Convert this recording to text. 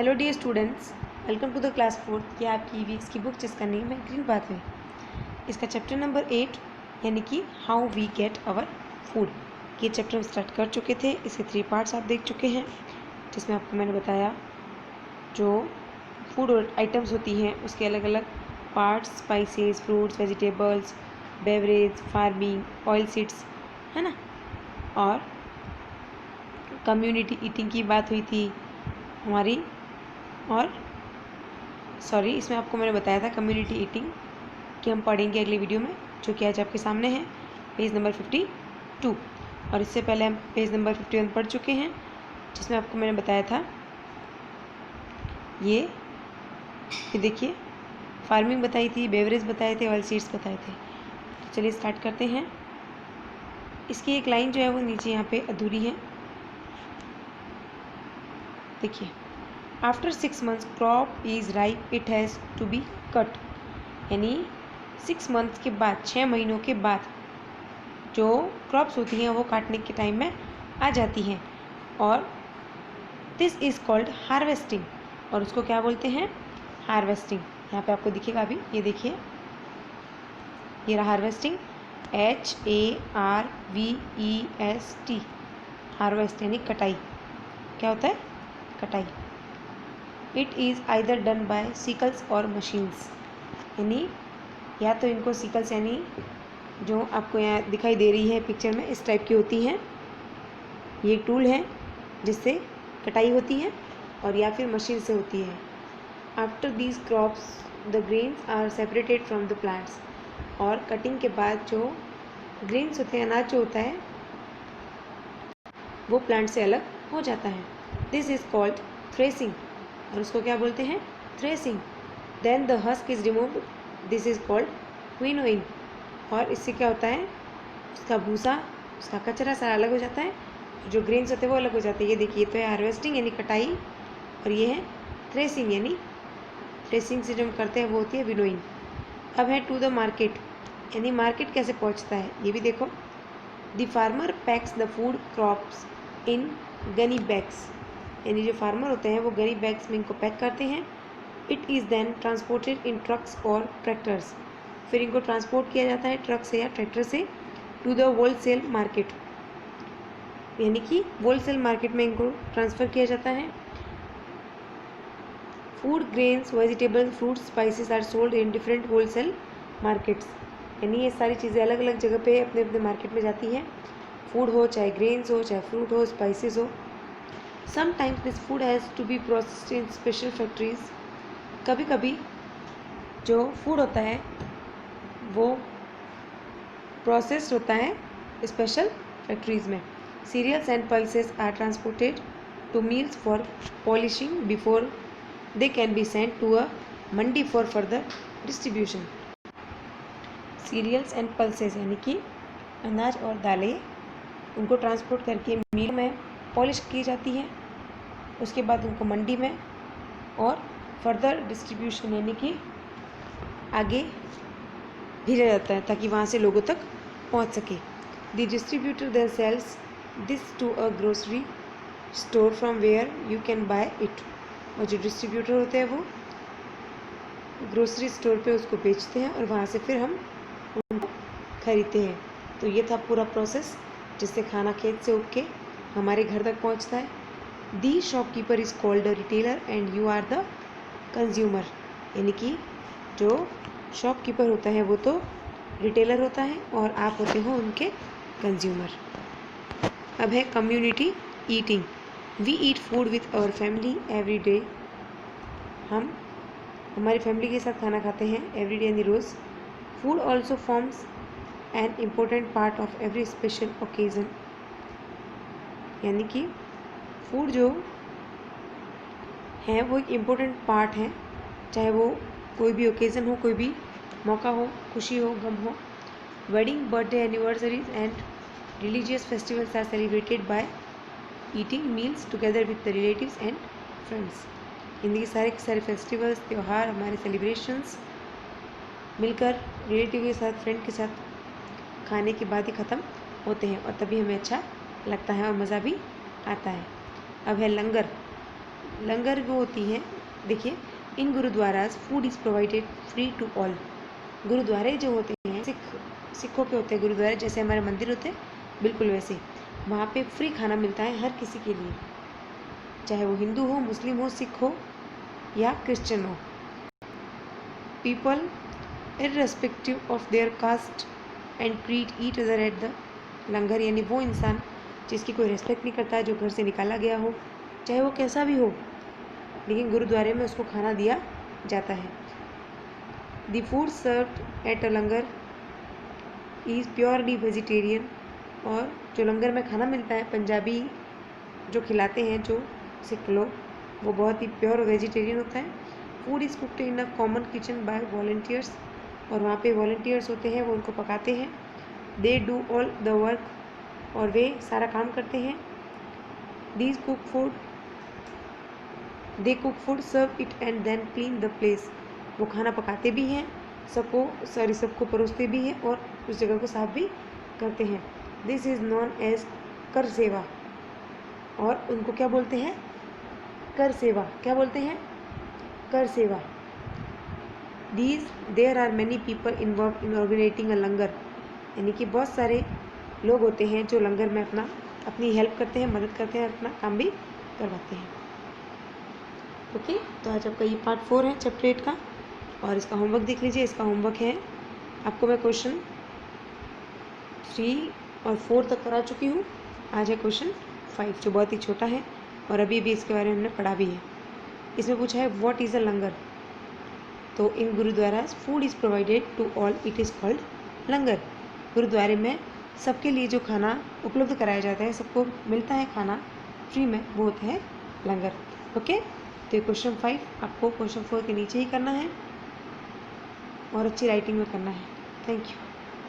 Hello dear students, welcome to the class 4th। ये आपकी ईवीएक्स की बुक जिसका नेम है ग्रीन पाथवे। इसका चैप्टर नंबर 8 यानी कि how we get our food, ये चैप्टर हम स्टार्ट कर चुके थे। इसके 3 पार्ट्स आप देख चुके हैं, जिसमें आपको मैंने बताया जो फूड आइटम्स होती हैं उसके अलग अलग parts, spices, fruits, vegetables, beverage, farming, oil seeds, है ना। और कम्युनिटी ईटिंग की बात हुई थी हमारी। और इसमें आपको मैंने बताया था कम्युनिटी ईटिंग कि हम पढ़ेंगे अगले वीडियो में, जो कि आज आपके सामने है, पेज नंबर 52। और इससे पहले हम पेज नंबर 51 पढ़ चुके हैं, जिसमें आपको मैंने बताया था ये देखिए फार्मिंग बताई थी, बेवरेज बताए थे, ऑयल सीड्स बताए थे। तो चलिए स्टार्ट करते हैं। इसकी एक लाइन जो है वो नीचे यहाँ पे अधूरी है, देखिए। After 6 months crop is ripe it has to be cut, यानी 6 months के बाद, 6 महीनों के बाद जो क्रॉप्स होती हैं वो काटने के टाइम में आ जाती हैं। और दिस इज़ कॉल्ड हार्वेस्टिंग, और उसको क्या बोलते हैं? हार्वेस्टिंग। यहाँ पे आपको दिखेगा अभी, ये देखिए, ये रहा हार्वेस्टिंग, HARVEST, हार्वेस्ट यानी कटाई। क्या होता है? कटाई। It is either done by sicles और मशीन्स, यानी या तो इनको सिकल्स यानी जो आपको यहाँ दिखाई दे रही है पिक्चर में इस टाइप की होती हैं, ये टूल है जिससे कटाई होती है, और या फिर मशीन से होती है। After these crops the grains are separated from the plants, और कटिंग के बाद जो ग्रेन्स होते हैं, अनाज जो होता है, वो प्लांट से अलग हो जाता है। दिस इज़ कॉल्ड थ्रेसिंग, और उसको क्या बोलते हैं? Threshing. Then the husk is removed, this is called winnowing, और इससे क्या होता है? उसका भूसा, उसका कचरा सारा अलग हो जाता है, जो ग्रेन्स होते हैं वो अलग हो जाते हैं। ये देखिए, तो है हार्वेस्टिंग यानी कटाई, और ये है थ्रेसिंग, यानी थ्रेसिंग से जो हम करते हैं वो होती है विनोइंग। अब है टू द मार्केट, यानी मार्केट कैसे पहुंचता है ये भी देखो। The farmer PACS the food crops in Ghani bags, यानी जो फार्मर होते हैं वो गनी बैग्स में इनको पैक करते हैं। It is then transported in trucks और ट्रैक्टर्स, फिर इनको ट्रांसपोर्ट किया जाता है ट्रक से या ट्रैक्टर से टू द होलसेल मार्केट, यानी कि होलसेल मार्केट में इनको ट्रांसफ़र किया जाता है। Food, grains, vegetables, fruits, spices are sold in different wholesale markets, यानी ये सारी चीज़ें अलग अलग जगह पे अपने अपने मार्केट में जाती हैं। फूड हो, चाहे ग्रेन्स हो, चाहे फ्रूट हो, स्पाइसेस हो। Sometimes this food has to be processed in special factories, कभी कभी जो फूड होता है वो प्रोसेस्ड होता है स्पेशल फैक्ट्रीज में। Cereals and pulses are transported to mills for polishing before they can be sent to a mandi for further distribution. Cereals and pulses यानी कि अनाज और दालें, उनको ट्रांसपोर्ट करके मिल में पॉलिश की जाती है, उसके बाद उनको मंडी में और फर्दर डिस्ट्रीब्यूशन यानी कि आगे भेजा जाता है ताकि वहाँ से लोगों तक पहुँच सके। The distributor then sells this to a grocery store from where you can buy it, और जो डिस्ट्रीब्यूटर होते हैं वो ग्रोसरी स्टोर पे उसको बेचते हैं और वहाँ से फिर हम उनको खरीदते हैं। तो ये था पूरा प्रोसेस जिससे खाना खेत से उग के हमारे घर तक पहुँचता है। The shopkeeper is called a retailer and you are the consumer, यानी कि जो शॉपकीपर होता है वो तो रिटेलर होता है और आप होते हो उनके कंज्यूमर। अब है community eating. We eat food with our family every day, हम हमारी फैमिली के साथ खाना खाते हैं एवरी डे यानी रोज़। Food also forms an important part of every special occasion, यानी कि फूड जो है वो एक इम्पोर्टेंट पार्ट है, चाहे वो कोई भी ओकेज़न हो, कोई भी मौका हो, खुशी हो, गम हो। Wedding, birthday, anniversaries and religious festivals are celebrated by eating meals together with the relatives and friends, इनके सारे के सारे फेस्टिवल्स, त्यौहार, हमारे सेलिब्रेशंस मिलकर रिलेटिव के साथ, फ्रेंड के साथ खाने के बाद ही ख़त्म होते हैं, और तभी हमें अच्छा लगता है और मज़ा भी आता है। अब है लंगर। लंगर वो होती हैं, देखिए, in gurudwaras food is provided free to all. गुरुद्वारे जो होते हैं सिखों के होते हैं गुरुद्वारे, जैसे हमारे मंदिर होते हैं बिल्कुल वैसे, वहाँ पे फ्री खाना मिलता है हर किसी के लिए, चाहे वो हिंदू हो, मुस्लिम हो, सिख हो या क्रिश्चियन हो। People irrespective of their caste and creed eat other at the langar, यानी वो इंसान जिसकी कोई रेस्पेक्ट नहीं करता है, जो घर से निकाला गया हो, चाहे वो कैसा भी हो, लेकिन गुरुद्वारे में उसको खाना दिया जाता है। The food served at a langar is purely vegetarian, और जो लंगर में खाना मिलता है पंजाबी जो खिलाते हैं जो सिख लोग, वो बहुत ही प्योर वेजिटेरियन होता है। Food is cooked in a common kitchen by volunteers, और वहाँ पे वॉल्टियर्स होते हैं, वो उनको पकाते हैं। They do all the work, और वे सारा काम करते हैं। They cook food serve it and then clean the place, वो खाना पकाते भी हैं, सबको परोसते भी हैं और उस जगह को साफ भी करते हैं। दिस इज़ नॉन एज कर सेवा, और उनको क्या बोलते हैं? कर सेवा। क्या बोलते हैं? कर सेवा। There are many people involve in organizing a langar, यानी कि बहुत सारे लोग होते हैं जो लंगर में अपनी हेल्प करते हैं, मदद करते हैं, अपना काम भी करवाते हैं। ओके, तो आज आपका ये पार्ट 4 है चैप्टर 8 का, और इसका होमवर्क देख लीजिए। इसका होमवर्क है, आपको मैं क्वेश्चन 3 और 4 तक करा चुकी हूँ। आज है क्वेश्चन 5 जो बहुत ही छोटा है, और अभी भी इसके बारे में हमने पढ़ा भी है। इसमें पूछा है व्हाट इज़ अ लंगर, तो in gurudwara food is provided to all, it is called langar. गुरुद्वारे में सबके लिए जो खाना उपलब्ध कराया जाता है, सबको मिलता है खाना फ्री में, वो होता है लंगर। ओके, तो ये क्वेश्चन 5 आपको क्वेश्चन 4 के नीचे ही करना है और अच्छी राइटिंग में करना है। Thank you.